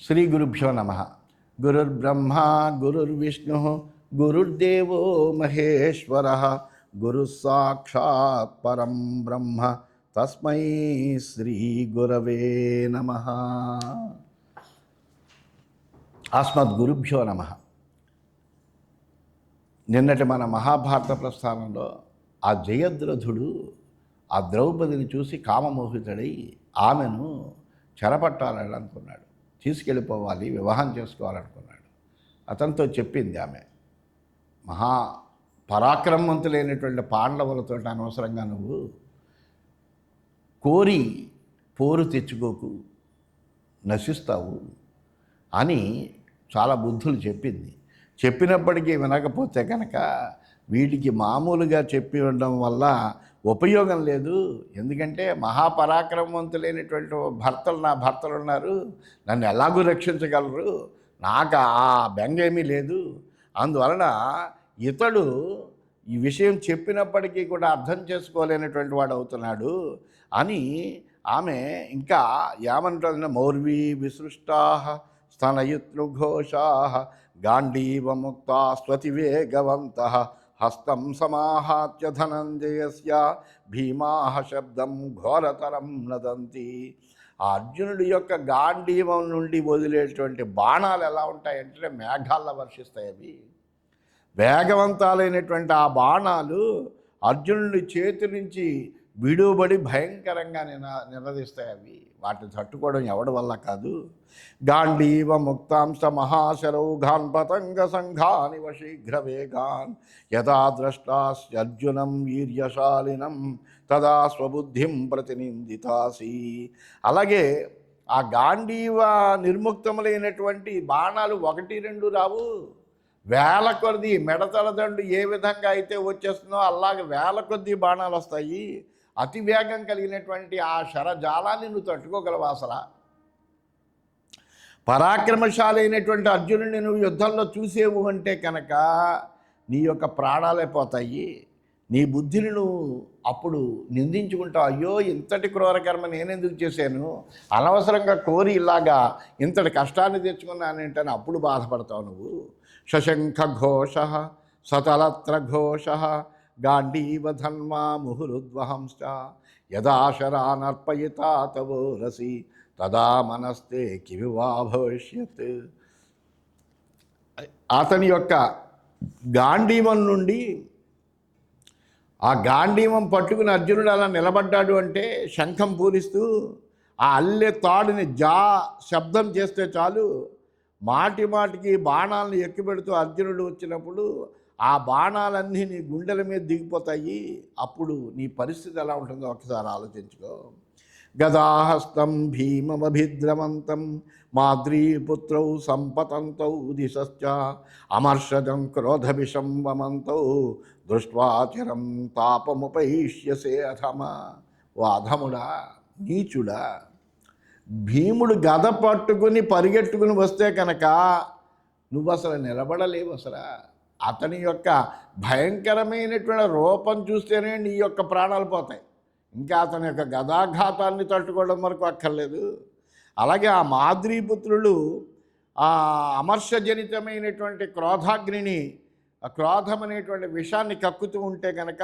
శ్రీ గురుభ్యో నమ. గురుర్బ్రహ్మ గురుర్విష్ణు గురుర్దేవో మహేశ్వర గురు సాక్షాత్ పరం బ్రహ్మ తస్మై శ్రీ గురవే నమ. అస్మద్గురుభ్యో నమ. నిన్నటి మన మహాభారత ప్రస్థానంలో ఆ జయద్రథుడు ఆ ద్రౌపదిని చూసి కామమోహితుడై ఆమెను చెరపట్టాలని అనుకున్నాడు, తీసుకెళ్ళిపోవాలి, వివాహం చేసుకోవాలనుకున్నాడు. అతనితో చెప్పింది ఆమె, మహా పరాక్రమవంతులైనటువంటి పాండవులతో అనవసరంగా నువ్వు కోరి పోరు తెచ్చుకోకు, నశిస్తావు అని చాలా బుద్ధులు చెప్పింది. చెప్పినప్పటికీ వినకపోతే కనుక వీటికి మామూలుగా చెప్పి ఉండడం వల్ల ఉపయోగం లేదు. ఎందుకంటే మహాపరాక్రమవంతులైనటువంటి నా భర్తలు ఉన్నారు, నన్ను ఎలాగూ రక్షించగలరు, నాకు ఆ బెంగ ఏమీ లేదు. అందువలన ఇతడు ఈ విషయం చెప్పినప్పటికీ కూడా అర్థం చేసుకోలేనటువంటి వాడు అవుతున్నాడు అని ఆమె ఇంకా ఏమంటుందంటే, మౌర్వీ విసృష్టా స్తనయుత్నుఘోషా గాంధీవముక్తా స్వతివేగవంత హస్తం సమాహాత్య ధనంజయస్య భీమా శబ్దం ఘోరతరం నదంతి. ఆ అర్జునుడి యొక్క గాంధీవం నుండి వదిలేటువంటి బాణాలు ఎలా ఉంటాయంటే మేఘాల్లో వర్షిస్తాయి. అవి వేగవంతాలైనటువంటి ఆ బాణాలు అర్జునుడి చేతి నుంచి విడుబడి భయంకరంగా నినదిస్తాయి. అవి వాటిని తట్టుకోవడం ఎవడి వల్ల కాదు. గాంధీవ ముక్తాంశ మహాశరౌఘాన్ పతంగ సంఘాని శీఘ్ర వేగాన్ యథా ద్రష్టాస్యర్జునం వీర్యశాలినం తదా స్వబుద్ధిం ప్రతినిందితాసి. అలాగే ఆ గాంధీవ నిర్ముక్తములైనటువంటి బాణాలు 1-2 రావు, వేల కొద్ది మెడతలదండు ఏ విధంగా అయితే వచ్చేస్తుందో అలాగే వేల కొద్ది బాణాలు వస్తాయి. అతి వేగం కలిగినటువంటి ఆ శరజాలాన్ని నువ్వు తట్టుకోగలవా? అసలు పరాక్రమశాలి అయినటువంటి అర్జునుడిని నువ్వు యుద్ధంలో చూసేవు అంటే కనుక నీ యొక్క ప్రాణాలే పోతాయి. నీ బుద్ధిని నువ్వు అప్పుడు నిందించుకుంటావు, అయ్యో ఇంతటి క్రూరకర్మ నేనెందుకు చేశాను, అనవసరంగా కోరి ఇలాగా ఇంతటి కష్టాన్ని తెచ్చుకున్నానంటే అప్పుడు బాధపడతావు నువ్వు. శశంఖ ఘోష సతలత్ర ఘోష గాంధీవధన్వా ముహురుద్వహంశ్చ యదాశరానర్పయితా తవో రసి తదా మనస్తే కివివా భవిష్యత్. అతని యొక్క గాంధీవం నుండి ఆ గాంధీవం పట్టుకుని అర్జునుడు అలా నిలబడ్డాడు అంటే శంఖం పూరిస్తూ ఆ అల్లె తాడుని శబ్దం చేస్తే చాలు, మాటికి బాణాలను ఎక్కుపెడుతూ అర్జునుడు వచ్చినప్పుడు ఆ బాణాలన్నీ నీ గుండెల మీద దిగిపోతాయి. అప్పుడు నీ పరిస్థితి ఎలా ఉంటుందో ఒకసారి ఆలోచించుకో. గదాహస్తం భీమమభిద్రమంతం మాద్రీపుత్రౌ సంపతంతౌ దిశశ్చ అమర్షజం క్రోధభిషంవమంతౌ దృష్ట్వాచరం తాపముపైష్యసే అధమ. ఓ అధముడా, నీచుడా, భీముడు గద పట్టుకుని పరిగెట్టుకుని వస్తే కనుక నువ్వు అసలు నిలబడలేవు. అసలు అతని యొక్క భయంకరమైనటువంటి రూపం చూస్తేనే నీ యొక్క ప్రాణాలు పోతాయి, ఇంకా అతని యొక్క గదాఘాతాన్ని తట్టుకోవడం వరకు అక్కర్లేదు. అలాగే ఆ మాద్రీపుత్రులు ఆ అమర్షజనితమైనటువంటి క్రోధాగ్నిని, ఆ క్రోధం అనేటువంటి విషాన్ని కక్కుతూ ఉంటే కనుక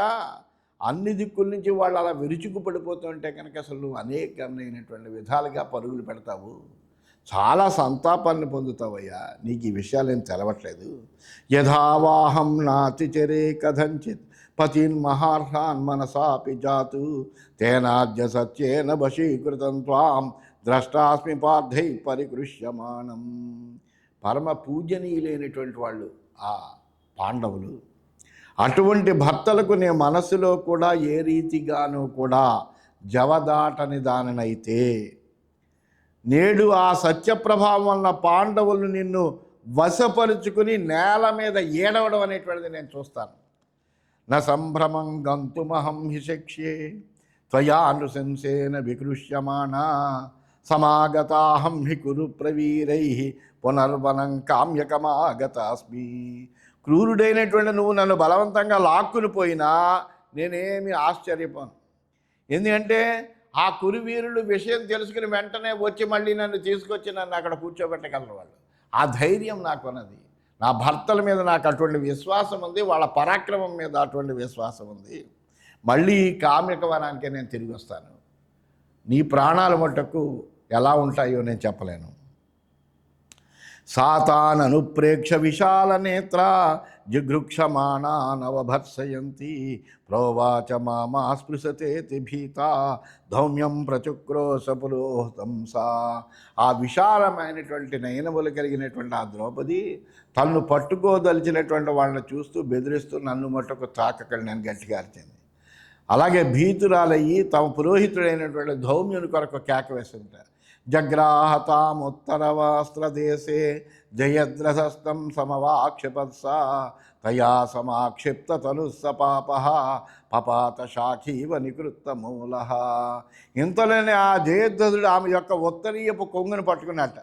అన్ని దిక్కుల నుంచి వాళ్ళు అలా విరుచుకు పడిపోతూ ఉంటే కనుక అసలు నువ్వు అనేకమైనటువంటి విధాలుగా పరుగులు పెడతావు, చాలా సంతాపాన్ని పొందుతావయ్యా. నీకు ఈ విషయాలు ఏం తెలవట్లేదు. యథావాహం నాతిచరే కథంచిత్ పతిన్ మహార్హాన్ మనసాపి జాతు తేనాద్య సత్యేన వశీకృతం త్వాం ద్రష్టాస్మి పార్థై పరికృష్యమాణం. పరమ పూజనీయులైనటువంటి వాళ్ళు ఆ పాండవులు. అటువంటి భర్తలకు నీ మనసులో కూడా ఏ రీతిగానూ కూడా జవదాటని దానినైతే నేడు ఆ సత్యప్రభావం వలన పాండవులు నిన్ను వశపరుచుకుని నేల మీద ఏడవడం అనేటువంటిది నేను చూస్తాను. న సంభ్రమం గంతుమహం హి శక్ష్యే త్వయానుశంసేన వికృష్యమాణా సమాగతాహం హి కురు ప్రవీరై పునర్వనం కామ్యకమాగతాస్మి. క్రూరుడైనటువంటి నువ్వు నన్ను బలవంతంగా లాక్కుని పోయినా నేనేమి ఆశ్చర్యపోను. ఎందుకంటే ఆ కురువీరులు విషయం తెలుసుకుని వెంటనే వచ్చి మళ్ళీ నన్ను తీసుకొచ్చి నన్ను అక్కడ కూర్చోబెట్టగలరు వాళ్ళు. ఆ ధైర్యం నాకు ఉన్నది. నా భర్తల మీద నాకు అటువంటి విశ్వాసం ఉంది, వాళ్ళ పరాక్రమం మీద అటువంటి విశ్వాసం ఉంది. మళ్ళీ ఈ కామిక వనానికే నేను తిరిగి వస్తాను. నీ ప్రాణాల మట్టుకు ఎలా ఉంటాయో నేను చెప్పలేను. సాతాననుప్రేక్ష విశాల నేత్ర జిఘృక్షమాణానవభర్సయంతి ప్రోవాచ మామా స్పృశతేతి భీత ధౌమ్యం ప్రచుక్రోశ పురోహితం సా. ఆ విశాలమైనటువంటి నయనములు కలిగినటువంటి ఆ ద్రౌపది తన్ను పట్టుకోదలిచినటువంటి వాళ్ళని చూస్తూ బెదిరిస్తూ నన్ను మట్టుకు తాకకండి నేను గట్టిగా అరిచింది. అలాగే భీతురాలయ్యి తమ పురోహితుడైనటువంటి ధౌమ్యుని కొరకు కేక వేస్తుంటారు. జగ్రాహతాముత్తరవాస్త్రదేశే జయద్రథస్తం సమవాక్షిపత్సా తయా సమాక్షిప్త తనుస్సపాప పపాత శాఖీవ నికృత్త మూల. ఇంతలోనే ఆ జయద్రథుడు ఆమె యొక్క ఉత్తరీయపు కొంగును పట్టుకున్నట్ట.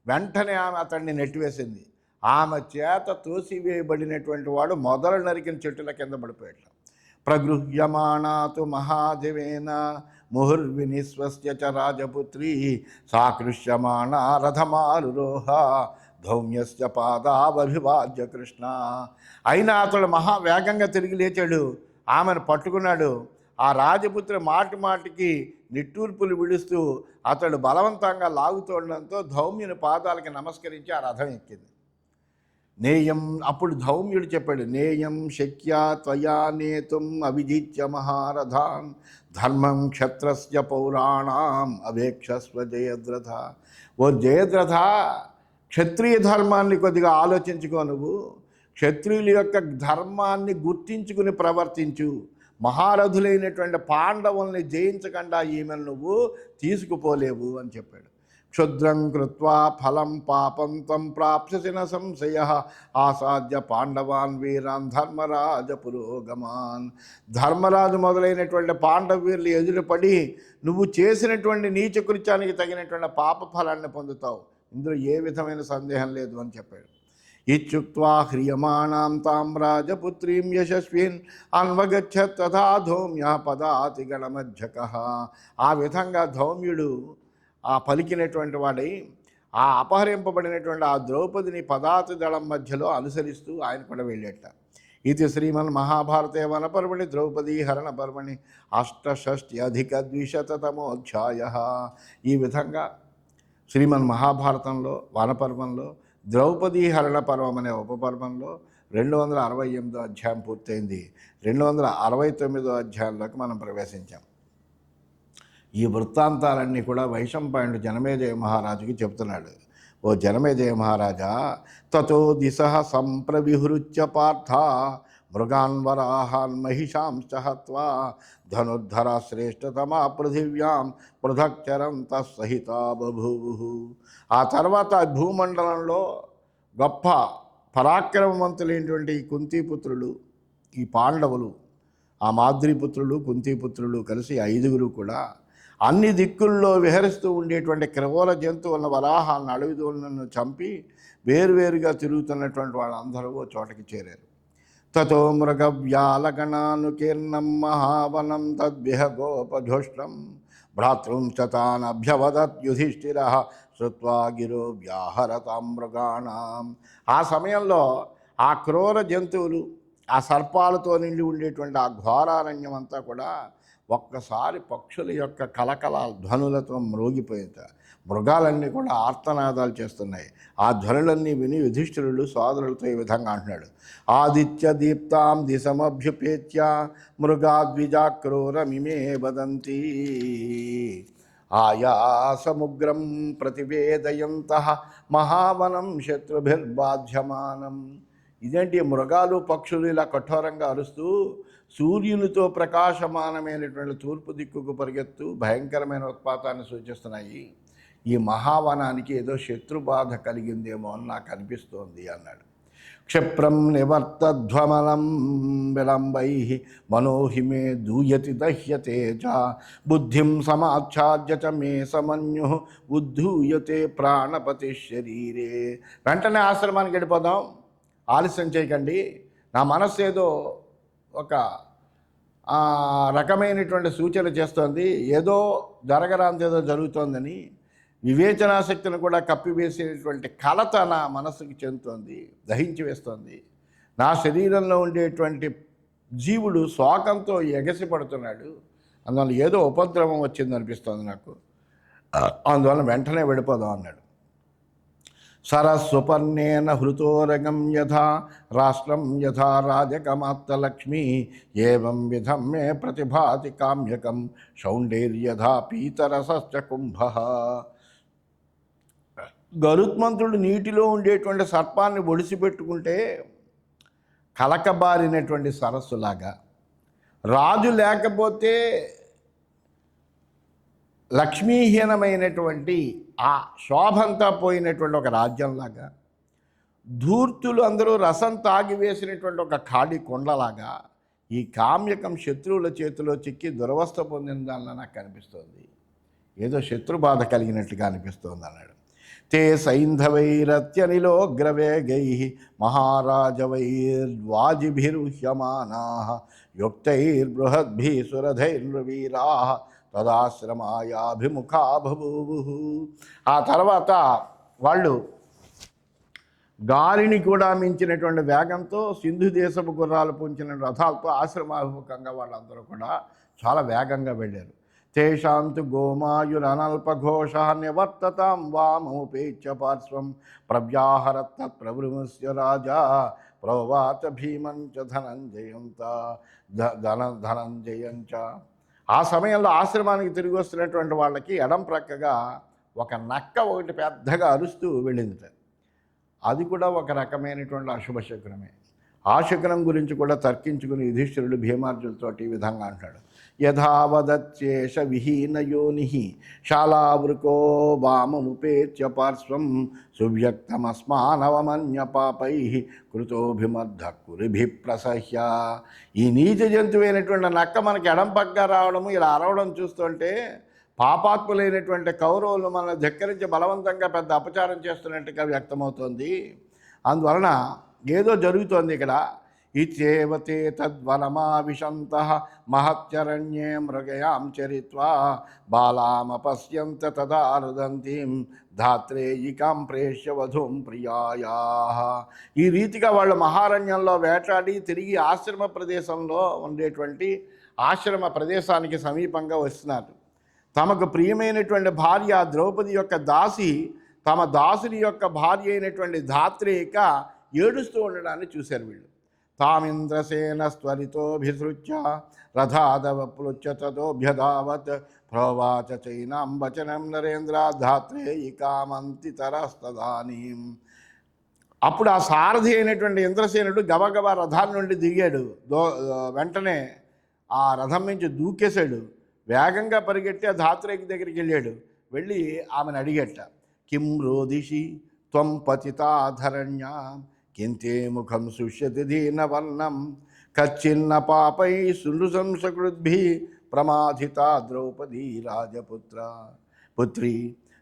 వెంటనే ఆమె అతన్ని నెట్టివేసింది. ఆమె చేత తోసివేయబడినటువంటి వాడు మొదలు నరికిన చెట్టుల కింద పడిపోయాడు. ప్రగృహ్యమాణాతు మహాదేవేన ముహుర్వినిస్వస్య చ రాజపుత్రీ సాకృష్యమాణా రథమారురోహ ధౌమ్యస్య పాదావభివాజ్య కృష్ణ. అయినా అతడు మహావేగంగా తిరిగి లేచాడు, ఆమెను పట్టుకున్నాడు. ఆ రాజపుత్రి మాటి మాటికి నిట్టూర్పులు విడుస్తూ అతడు బలవంతంగా లాగుతుండడంతో ధౌమ్యుని పాదాలకి నమస్కరించి ఆ రథం ఎక్కింది. నేయం, అప్పుడు ధౌమ్యుడు చెప్పాడు, నేయం శక్యా త్వయా నేతుం అవిజిత్య మహారథాన్ ధర్మం క్షత్రస్య పౌరాణాం అవేక్షస్వ జయద్రథ. ఓ జయద్రథ, క్షత్రియ ధర్మాన్ని కొద్దిగా ఆలోచించుకో. నువ్వు క్షత్రియుల యొక్క ధర్మాన్ని గుర్తించుకుని ప్రవర్తించు. మహారథులైనటువంటి పాండవుల్ని జయించకుండా ఈమెను నువ్వు తీసుకుపోలేవు అని చెప్పాడు. క్షుద్రం కృత్వా ఫలం పాపం త్వం ప్రాప్స్యసి న సంశయః ఆసాద్య పాండవాన్ వీరాన్ ధర్మరాజ పురోగమాన్. ధర్మరాజు మొదలైనటువంటి పాండవీరులు ఎదురుపడి నువ్వు చేసినటువంటి నీచ కృత్యానికి తగినటువంటి పాప ఫలాన్ని పొందుతావు, ఇందులో ఏ విధమైన సందేహం లేదు అని చెప్పాడు. ఇత్యుక్త్వా హ్రియమాణాం తాం రాజపుత్రీం యశస్విన్ అన్వగచ్చత్ తథా ధౌమ్య పదాతి గణమజ్జకః. ఆ విధంగా ధౌమ్యుడు ఆ పలికినటువంటి వాడై ఆ అపహరింపబడినటువంటి ఆ ద్రౌపదిని పదాతి దళం మధ్యలో అనుసరిస్తూ ఆయన కూడా వెళ్ళేట. ఇది శ్రీమన్ మహాభారతే వనపర్వణి ద్రౌపదీ హరణ పర్వణి 68+200తమోధ్యాయః. ఈ విధంగా శ్రీమన్ మహాభారతంలో వనపర్వంలో ద్రౌపదీ హరణ పర్వం అనే ఉపపర్వంలో 268వ అధ్యాయం పూర్తయింది. 269వ అధ్యాయంలోకి మనం ప్రవేశించాం. ఈ వృత్తాంతాలన్నీ కూడా వైశంపాయనుడు జనమేజయ మహారాజుకి చెప్తున్నాడు. ఓ జనమేజయ మహారాజా, తతో దిశః సంప్రవిహృత్య పార్థ మృగాన్ వరాహాన్ మహిషాంశ్చ హత్వా ధనుర్ధర శ్రేష్ఠతమా పృథివ్యాం పృథక్చరంతః సహితా బభూవుః. ఆ తర్వాత భూమండలంలో గొప్ప పరాక్రమవంతులైనటువంటి కుంతీపుత్రులు, ఈ పాండవులు, ఆ మాద్రీపుత్రులు కుంతీపుత్రులు కలిసి 5గురు కూడా అన్ని దిక్కుల్లో విహరిస్తూ ఉండేటువంటి క్రూర జంతువులను వరాహాలను అడవిదోలను చంపి వేరువేరుగా తిరుగుతున్నటువంటి వాళ్ళందరూ ఓ చోటకి చేరారు. తతో మృగవ్యాలగణానుకీర్ణం మహావనం తద్విహ గోపధుష్టం భ్రాతృంచ తానభ్యవదత్ యుధిష్ఠిరః శ్రుత్వా గిరో వ్యాహరతాం మృగాణాం. ఆ సమయంలో ఆ క్రూర జంతువులు, ఆ సర్పాలతో నిండి ఉండేటువంటి ఆ ఘోరారణ్యం అంతా కూడా ఒక్కసారి పక్షుల యొక్క కలకల ధ్వనులతో మ్రోగిపోయింది. మృగాలన్నీ కూడా ఆర్తనాదాలు చేస్తున్నాయి. ఆ ధ్వనులన్నీ విని యుధిష్ఠిరుడు సోదరులతో ఈ విధంగా అంటున్నాడు, ఆదిత్య దీప్తాం దిశమభ్యుపేత్య మృగాద్విజాక్రూరమిమే వదంతి ఆయాసముగ్రం ప్రతివేదయంతః మహావనం శత్రుభిర్బాధ్యమానం. ఇదేంటి, మృగాలు పక్షులు ఇలా కఠోరంగా అరుస్తూ సూర్యునితో ప్రకాశమానమైనటువంటి తూర్పు దిక్కుకు పరిగెత్తు భయంకరమైన ఉత్పాతాన్ని సూచిస్తున్నాయి. ఈ మహావనానికి ఏదో శత్రుబాధ కలిగిందేమో అని నాకు అనిపిస్తోంది అన్నాడు. క్షిప్రం నివర్తధ్వమనం విలంబై మనోహిమే దూయతి దహ్యతే చ బుద్ధిం సమాచ్ఛాద్య చ మే సమన్యు ఉద్ధూయతే ప్రాణపతి శరీరే. వెంటనే ఆశ్రమానికి వెళ్ళిపోదాం, ఆలస్యం చేయకండి. నా మనస్సు ఏదో ఒక రకమైనటువంటి సూచన చేస్తోంది. ఏదో జరగరాందేదో జరుగుతోందని వివేచనాశక్తిని కూడా కప్పివేసేటువంటి కలత నా మనసుకి చెందుతోంది, దహించి వేస్తోంది. నా శరీరంలో ఉండేటువంటి జీవుడు శోకంతో ఎగసిపడుతున్నాడు. అందువల్ల ఏదో ఉపద్రవం వచ్చిందనిపిస్తోంది నాకు. అందువల్ల వెంటనే వెళ్ళిపోదాం అన్నాడు. సరస్సుపర్ణేన హృతోరగం యథా రాష్ట్రం యథా రాజకమాత్తలక్ష్మీ ఏవం విధం మే ప్రతిభాతి కామ్యకం శౌండేర్యథా పీతరసశ్చ కుంభః. గరుత్మంతుడు నీటిలో ఉండేటువంటి సర్పాన్ని ఒడిసిపెట్టుకుంటే కలకబారినటువంటి సరస్సులాగా, రాజు లేకపోతే లక్ష్మీహీనమైనటువంటి ఆ శోభంతా పోయినటువంటి ఒక రాజ్యంలాగా, ధూర్తులు అందరూ రసం తాగివేసినటువంటి ఒక ఖాళీ కొండలాగా ఈ కామ్యకం శత్రువుల చేతిలో చిక్కి దురవస్థ పొందిన దానిలో నాకు కనిపిస్తోంది. ఏదో శత్రుబాధ కలిగినట్టుగా అనిపిస్తోంది అన్నాడు. తే సైంధవైరత్యనిలోగ్రవేగై మహారాజవైర్వాజిభిరుహ్యమానా యుక్తైర్బృహద్భి సురధైర్వీరా తదాశ్రమాయాభిముఖా బభూవు. ఆ తర్వాత వాళ్ళు గాలిని కూడా మించినటువంటి వేగంతో సింధు దేశపు గుర్రాలు పుంచిన రథాలతో ఆశ్రమాభిముఖంగా వాళ్ళందరూ కూడా చాలా వేగంగా వెళ్ళారు. తేషాంతు గోమాయురనల్పఘోష నివర్తతాం వామముపేత్య పార్శ్వం ప్రవ్యాహరత్ ప్రవృమస్య రాజా ప్రోవాచ భీమం చ ధనంజయం చ. ఆ సమయంలో ఆశ్రమానికి తిరిగి వస్తున్నటువంటి వాళ్ళకి ఎడం ప్రక్కగా ఒక నక్క ఒకటి పెద్దగా అరుస్తూ వెళ్ళిందిట. అది కూడా ఒక రకమైనటువంటి అశుభ శకునమే. ఆ శకునం గురించి కూడా తర్కించుకుని యుధిష్ఠిరుడు భీమార్జులతోటి ఈ విధంగా అంటాడు. యథావదచ్చేష విహీనయోని శాలావృకో వామముపేత్య పార్శ్వం సువ్యక్తమస్మానవమన్య పాపై కృతోభిమర్ధ కురిభి ప్రసహ్య. ఈ నీచ జంతువైనటువంటి నక్క మనకి ఎడం పక్క రావడము, ఇలా అరవడం చూస్తుంటే పాపాత్ములైనటువంటి కౌరవులు మనల్ని ధిక్కరించి బలవంతంగా పెద్ద అపచారం చేస్తున్నట్టుగా వ్యక్తమవుతోంది. అందువలన ఏదో జరుగుతోంది ఇక్కడ. ఇత్యేవతే తద్వనమావిశంతః మహత్యరణ్యే మృగయాం చరిత్వా బాలామపశ్యంత తదా రుదంతిం ధాత్రేయికాం ప్రేష్య వధూం ప్రియాయాః. ఈ రీతిగా వాళ్ళు మహారణ్యంలో వేటాడి తిరిగి ఆశ్రమ ప్రదేశంలో ఉండేటువంటి ఆశ్రమ ప్రదేశానికి సమీపంగా వస్తున్నారు. తమకు ప్రియమైనటువంటి భార్య ద్రౌపది యొక్క దాసి తమ దాసుని యొక్క భార్య అయినటువంటి ధాత్రేయిక ఏడుస్తూ ఉండడాన్ని చూశారు వీళ్ళు. తామింద్రసేన స్వరితోభిసృత్య రథాదవప్లుచ్య తతోభ్యధావత్ ప్రోవాచ చైనాం వచనం నరేంద్ర ధాత్రేయికామంతితరస్తదానీం. అప్పుడు ఆ సారథి అయినటువంటి ఇంద్రసేనుడు గబగబా రథాన్ని నుండి దిగాడు. వెంటనే ఆ రథం నుంచి దూకేశాడు. వేగంగా పరిగెట్టి ఆ ధాత్రేయికి దగ్గరికి వెళ్ళాడు. వెళ్ళి ఆమెను అడిగట. కిం రోదిషి త్వం పతితాధరణ్య కింతే ముఖం సుష్యతి దీనవర్ణం కచ్చిన్న పాపై సునృశంసకృద్భి ప్రమాధిత ద్రౌపది రాజపుత్ర. పుత్రి,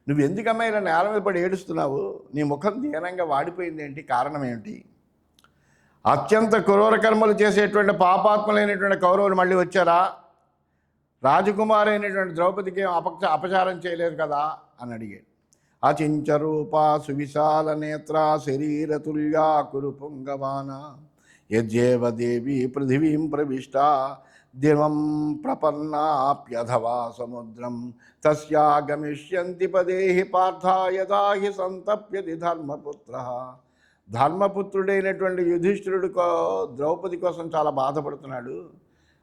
నువ్వు ఎందుకమ్మా ఇలా నేల మీద పడి ఏడుస్తున్నావు? నీ ముఖం దీనంగా వాడిపోయింది ఏంటి? కారణం ఏమిటి? అత్యంత క్రూర కర్మలు చేసేటువంటి పాపాత్మలైనటువంటి కౌరవులు మళ్ళీ వచ్చారా? రాజకుమారి అయినటువంటి ద్రౌపదికి అపచారం చేయలేదు కదా అని అడిగాడు. అచించరూపా సువిశాల నేత్ర శరీరతుల్యా కురు పుంగవాన యజ్జేవ దేవి పృథివీం ప్రవిష్ట దివం ప్రపన్నాప్యథవా సముద్రం తస్యాగమిష్యంతి పదేహి పార్థాయదాహి సంతప్యతి ధర్మపుత్ర. ధర్మపుత్రుడైనటువంటి యుధిష్ఠిరుడు ద్రౌపది కోసం చాలా బాధపడుతున్నాడు.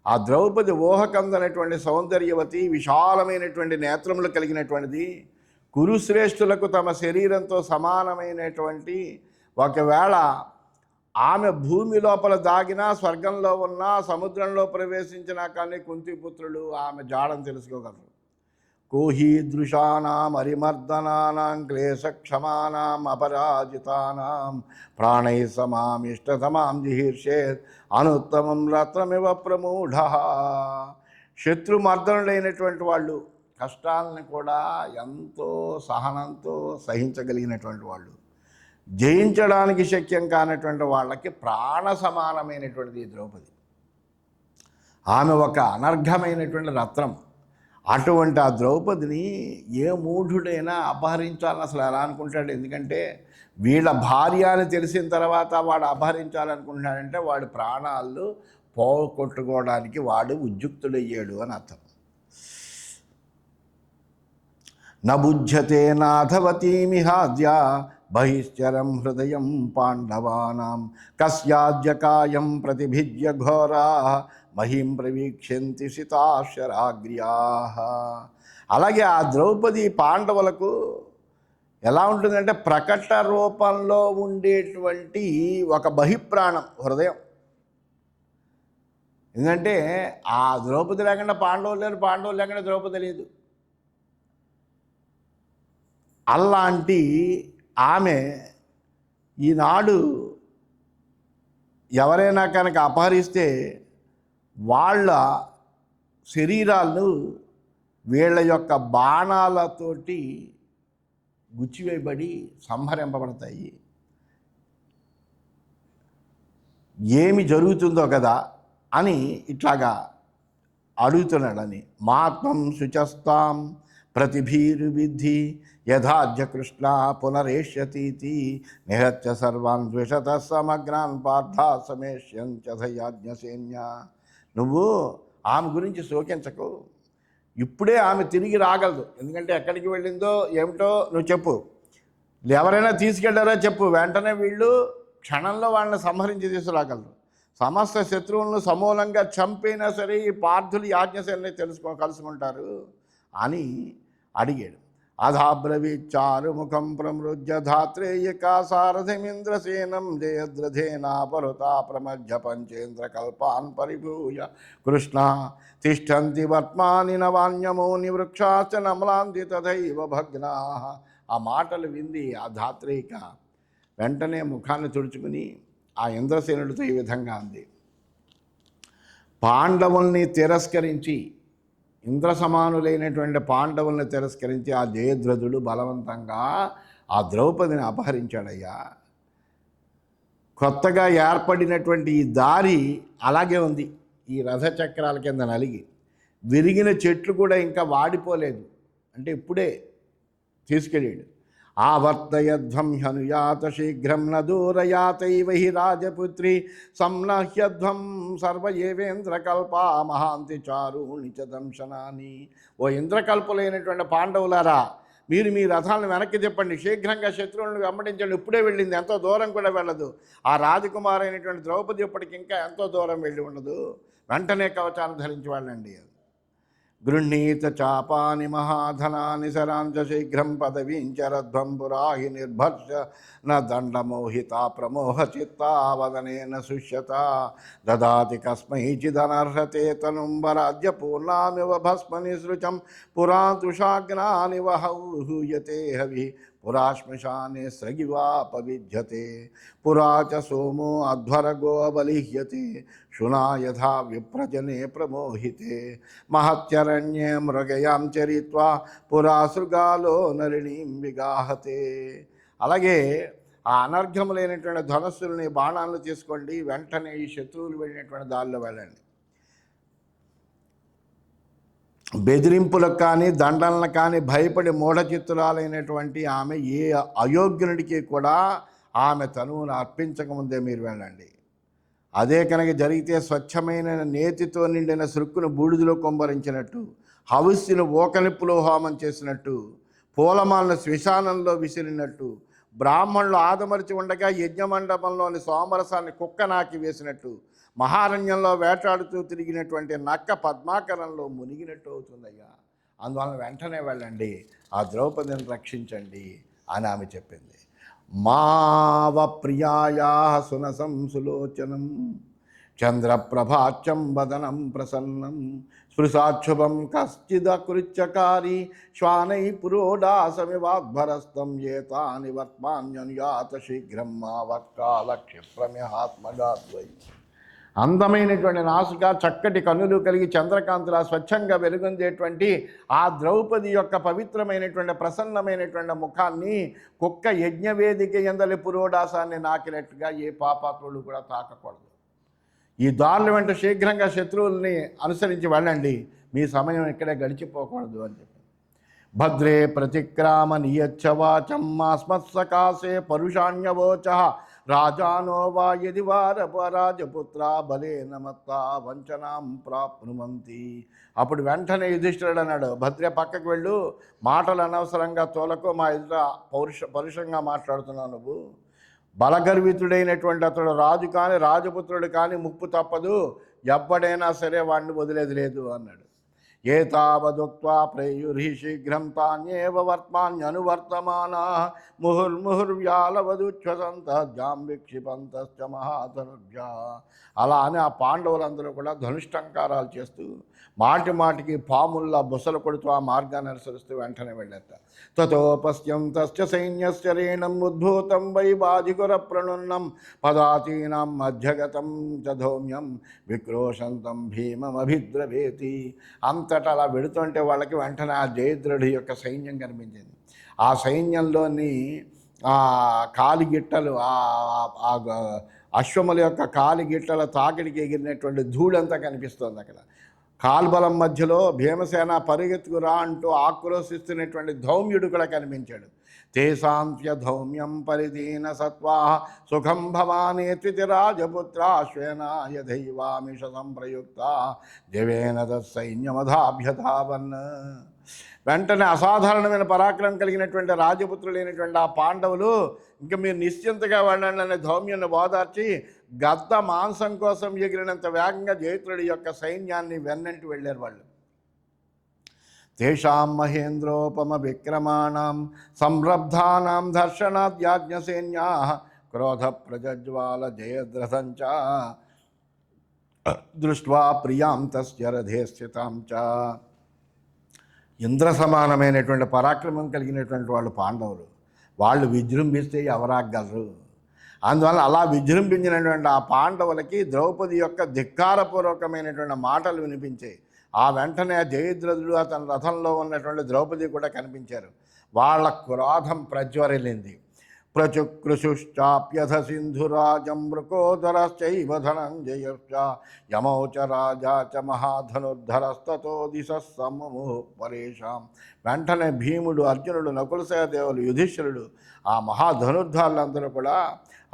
ఆ ద్రౌపది ఊహకందనటువంటి సౌందర్యవతి, విశాలమైనటువంటి నేత్రములు కలిగినటువంటిది, కురుశ్రేష్ఠులకు తమ శరీరంతో సమానమైనటువంటి, ఒకవేళ ఆమె భూమి లోపల దాగినా, స్వర్గంలో ఉన్నా, సముద్రంలో ప్రవేశించినా కానీ కుంతిపుత్రులు ఆమె జాడని తెలుసుకోగలరు. కోహీదృశానాం అరిమర్దనానాం క్లేశక్షమానాం అపరాజితానాం ప్రాణై సమాం ఇష్టతమాం జిహీర్షేత్ అనుత్తమం రత్నమివ ప్రమూఢ. శత్రుమర్దనులైనటువంటి వాళ్ళు కష్టాలను కూడా ఎంతో సహనంతో సహించగలిగినటువంటి వాళ్ళు, జయించడానికి శక్యం కానటువంటి వాళ్ళకి ప్రాణ సమానమైనటువంటిది ద్రౌపది. ఆమె ఒక అనర్ఘమైనటువంటి రత్నం. అటువంటి ఆ ద్రౌపదిని ఏ మూఢుడైనా అపహరించాలని అసలు ఎలా అనుకుంటాడు? ఎందుకంటే వీళ్ళ భార్య అని తెలిసిన తర్వాత వాడు అపహరించాలనుకుంటున్నాడంటే వాడి ప్రాణాలు పోగొట్టుకోవడానికి వాడు ఉద్యుక్తుడయ్యాడు అని అర్థం. నబుధ్యతే నాథవతీమిహాద్య బహిశ్చరం హృదయం పాండవానాం కస్యాద్యకాయం ప్రతిభిజ్య ఘోరా మహిం ప్రవీక్షంతి సితాశరాగ్ర్యా. అలాగే ఆ ద్రౌపది పాండవులకు ఎలా ఉంటుందంటే ప్రకట రూపంలో ఉండేటువంటి ఒక బహిప్రాణం హృదయం. ఎందుకంటే ఆ ద్రౌపది లేకుండా పాండవులు లేరు, పాండవులు లేకుండా ద్రౌపది లేదు. అలాంటి ఆమె ఈనాడు ఎవరైనా కనుక అపహరిస్తే వాళ్ళ శరీరాలను వీళ్ళ యొక్క బాణాలతోటి గుచ్చివేయబడి సంహరింపబడతాయి. ఏమి జరుగుతుందో కదా అని ఇట్లాగా అడుగుతున్నాడని. మాత్రం శుచస్తాం ప్రతిభీరువిద్ధి యథాజ్య కృష్ణ పునరేష్యతీతి నిహత్య సర్వాన్ ద్విషత సమగ్రాన్ పార్థ సమేష్యంచయాజ్ఞసేన్య. నువ్వు ఆమె గురించి శోకించకు, ఇప్పుడే ఆమె తిరిగి రాగలదు. ఎందుకంటే ఎక్కడికి వెళ్ళిందో ఏమిటో నువ్వు చెప్పు, ఎవరైనా తీసుకెళ్ళారో చెప్పు, వెంటనే వీళ్ళు క్షణంలో వాళ్ళని సంహరించి తీసుకురాగలరు. సమస్త శత్రువులను సమూలంగా చంపైనా సరే ఈ పార్థులు యాజ్ఞసేన్ని కలుసుకుంటారు అని అడిగాడు. అధాబ్రవీచారు ముఖం ప్రమృజ్య ధాత్రేయకా సారథిమింద్రసేనం జయద్రథేనా పరుతా ప్రమధ్య పంచేంద్ర కల్పాన్ పరిభూయ కృష్ణ తిష్టంతి వర్త్మాని నవాన్యమో నివృక్షాశ్చ నమ్లాంతి తథైవ భగ్నా. ఆ మాటలు వింది ఆ ధాత్రేయిక వెంటనే ముఖాన్ని తుడుచుకుని ఆ ఇంద్రసేనుడితో ఈ విధంగా అంది. పాండవుల్ని తిరస్కరించి, ఇంద్ర సమానులైనటువంటి పాండవుల్ని తిరస్కరించి ఆ జయద్రథుడు బలవంతంగా ఆ ద్రౌపదిని అపహరించాడయ్యా. కొత్తగా ఏర్పడినటువంటి ఈ దారి అలాగే ఉంది, ఈ రథచక్రాల కింద నలిగి విరిగిన చెట్లు కూడా ఇంకా వాడిపోలేదు, అంటే ఇప్పుడే తీసుకెళ్ళాడు. ఆవర్తయధ్వం హ్యనుయాత శీఘ్రం న దూరయాతైవ హి రాజపుత్రి సంనహ్యధ్వం సర్వ ఏవేంద్రకల్పా మహాంతి చారుణి చ దంశనాని. ఓ ఇంద్రకల్పులైనటువంటి పాండవులారా, మీరు మీ రథాలను వెనక్కి చెప్పండి, శీఘ్రంగా శత్రువులను వెంబడించండి. ఇప్పుడే వెళ్ళింది, ఎంతో దూరం కూడా వెళ్ళదు. ఆ రాజకుమారి అయినటువంటి ద్రౌపది ఇప్పటికి ఇంకా ఎంతో దూరం వెళ్ళి ఉండదు. వెంటనే కవచాన్ని ధరించి వెళ్ళండి. గృహీత చాపాని మహాధనాని సరాంచ శీఘ్రం పదవీంచరధ్వం పురాహి నిర్భర్ష న దండమోహిత ప్రమోహ చిత్తావదనేన శుష్యత దదాతి కస్మైచిదనర్హతే తనుంబరాజ్య పూర్ణామివ భస్మని సృచం పురా తుషాగ్నాని వహూయతే హవి పురాశ్మశానే స్రగివాపవిధ్యతే పురా చ సోమో అధ్వరగో బలిహ్యతే శునా యథా విప్రజనే ప్రమోహితే మహత్యరణ్యే మృగయాం చరిత్వా పురా శృగాలో నరిణీం విగాహతే. అలాగే ఆ అనర్ఘములైనటువంటి ధనస్సులని బాణాలను తీసుకోండి, వెంటనే ఈ శత్రువులు వెళ్ళినటువంటి దారిలో వెళ్ళండి. బెదిరింపులకు కానీ దండనలకు కానీ భయపడి మూఢచిత్తురాలైనటువంటి ఆమె ఏ అయోగ్యునికి కూడా ఆమె తనువును అర్పించకముందే మీరు వెళ్ళండి. అదే కనుక జరిగితే స్వచ్ఛమైన నేతితో నిండిన సృక్కును బూడిదలో కొంబరించినట్టు, హవిస్సును ఓకనిప్పులో హోమం చేసినట్టు, పూలమాలను శ్మశానంలో విసిరినట్టు, బ్రాహ్మణులు ఆదమరిచి ఉండగా యజ్ఞమండపంలోని సోమరసాన్ని కుక్క నాకి వేసినట్టు, మహారణ్యంలో వేటాడుతూ తిరిగినటువంటి నక్క పద్మాకరంలో మునిగినట్టు అవుతుందయ్యా. అందువలన వెంటనే వెళ్ళండి, ఆ ద్రౌపదిని రక్షించండి అని ఆమె చెప్పింది. మావ ప్రియాయా సునసం సులోచనం చంద్రప్రభాచం వదనం ప్రసన్నం స్పృశాక్షుభం కశ్చిదకృత్యకారి శ్వానై పురోడాసమివాద్భరస్తం ఏతాని వర్త్మాన్యనుయాత శీఘ్రం మావత్కాలక్షిప్రమ్యహాత్మగాద్వై. అందమైనటువంటి నాసుక, చక్కటి కన్నులు కలిగి చంద్రకాంతుల స్వచ్ఛంగా వెలుగొందేటువంటి ఆ ద్రౌపది యొక్క పవిత్రమైనటువంటి ప్రసన్నమైనటువంటి ముఖాన్ని కుక్క యజ్ఞవేదిక ఎందలి పురోడాసాన్ని నాకినట్టుగా ఏ పాపాత్ములు కూడా తాకకూడదు. ఈ దారుల వెంట శీఘ్రంగా శత్రువుల్ని అనుసరించి వెళ్ళండి, మీ సమయం ఇక్కడే గడిచిపోకూడదు అని చెప్పి. భద్రే ప్రతిక్రామ నియచ్చవాచం మాస్మత్సకాశే పరుషాణ్యవోచ రాజానో వా యది వారపరాజపుత్ర బలేన మత్తా వంచనాం ప్రాప్నువంతి. అప్పుడు వెంటనే యుధిష్ఠిరుడు అన్నాడు, భద్రే పక్కకు వెళ్ళు, మాటలు అనవసరంగా తోలకు, మా ఎదుట పరుషంగా మాట్లాడుతున్నావు నువ్వు. బలగర్వితుడైనటువంటి అతడు రాజు కానీ రాజపుత్రుడు కానీ ముప్పు తప్పదు, ఎవ్వడైనా సరే వాడిని వదిలేది లేదు అన్నాడు. ఏతావదుక్త్వా ప్రేయుర్హి శీఘ్రం తాన్యేవ వర్త్మాన్యనువర్తమానా ముహుర్ముహుర్వ్యాలవదుచ్ఛ్వసంత జాంవిక్షిపంతశ్చ మహాధనుర్జా. అలా అని ఆ పాండవులందరూ కూడా ధనుష్టంకారాలు చేస్తూ మాటి మాటికి పాముల్లా బుసలు కొడుతూ ఆ మార్గాన్ని అనుసరిస్తూ వెంటనే వెళ్ళేట. తతోపశ్యంతశ్చ సైన్యశ్చరేణం ఉద్భూతం వై బాధికుర ప్రణున్నం పదాతీనాం మధ్యగతం చ ధౌమ్యం విక్రోశంతం భీమమభిద్రవేతి. అంతటా అలా వెడుతుంటే వాళ్ళకి వెంటనే ఆ జయద్రుడి యొక్క సైన్యం కనిపించింది. ఆ సైన్యంలోని ఆ కాలిగిట్టలు, ఆ అశ్వముల యొక్క కాలిగిట్టల తాకిడికి ఎగిరినటువంటి ధూళంతా కనిపిస్తోంది అక్కడ. కాల్బలం మధ్యలో భీమసేన పరిగెత్తుకురా అంటూ ఆక్రోశిస్తున్నటువంటి ధౌమ్యుడు కూడా కనిపించాడు. తేసాంత్య ధౌమ్యం పరిదీన సత్వా సుఖం భవానేతి రాజపుత్రాశ్వేనాయ దైవామిష సంప్రయుక్త దేవేన తైన్యమధాభ్యధావన్. వెంటనే అసాధారణమైన పరాక్రమం కలిగినటువంటి రాజపుత్రులైనటువంటి ఆ పాండవులు, ఇంకా మీరు నిశ్చింతగా వెళ్ళండి అనే ధౌమ్యాన్ని ఓదార్చి గద్ద మాంసం కోసం ఎగిరినంత వేగంగా జయద్రుడి యొక్క సైన్యాన్ని వెన్నంటి వెళ్ళారు వాళ్ళు. తేషాం మహేంద్రోపమ విక్రమాణం సంరబ్ధానాం దర్శనాద్యాజ్ఞసేన్యా క్రోధ ప్రజ్వాల జయద్రథంచ దృష్ట్వా ప్రియాం తస్య రథే స్థితాం చ. ఇంద్ర సమానమైనటువంటి పరాక్రమం కలిగినటువంటి వాళ్ళు పాండవులు. వాళ్ళు విజృంభిస్తే ఎవరాగలరు? అందువల్ల అలా విజృంభించినటువంటి ఆ పాండవులకి ద్రౌపది యొక్క ధిక్కారపూర్వకమైనటువంటి మాటలు వినిపించాయి. ఆ వెంటనే జయద్రథుడు అతని రథంలో ఉన్నటువంటి ద్రౌపది కూడా కనిపించారు. వాళ్ళ క్రోధం ప్రజ్వరిల్లింది. ప్రచుక్రుషుశ్చాప్యథ సింధురాజం మృకోదరశ్చైవ ధనంజయశ్చ యమౌ చ రాజా చ మహాధనుర్ధరస్తతో దిశః సమముః పరేషాం. వెంటనే భీముడు, అర్జునుడు, నకుల సహదేవులు, యుధిష్ఠిరుడు, ఆ మహాధనుర్ధారులందరూ కూడా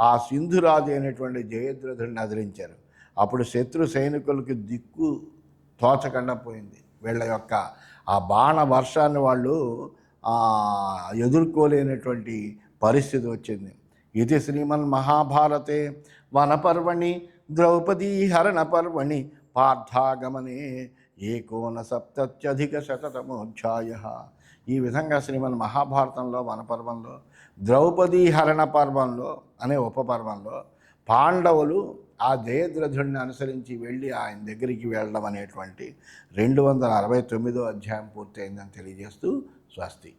ఆ సింధురాజు అయినటువంటి జయద్రథుడిని అదిలించారు. అప్పుడు శత్రు సైనికులకి దిక్కు తోచకుండా పోయింది. వీళ్ళ యొక్క ఆ బాణ వర్షాన్ని వాళ్ళు ఎదుర్కోలేనటువంటి పరిస్థితి వచ్చింది. ఇది శ్రీమన్ మహాభారతే వనపర్వణి ద్రౌపదీ హరణ పర్వణి పార్థాగమనే ఏకోనసప్తత్యధికశతమోధ్యాయ. ఈ విధంగా శ్రీమన్ మహాభారతంలో వనపర్వంలో, ద్రౌపదీ హరణ పర్వంలో అనే ఉపపర్వంలో పాండవులు ఆ జయద్రథుడిని అనుసరించి వెళ్ళి ఆయన దగ్గరికి వెళ్ళడం అనేటువంటి 269వ అధ్యాయం పూర్తయిందని తెలియజేస్తూ స్వస్తి.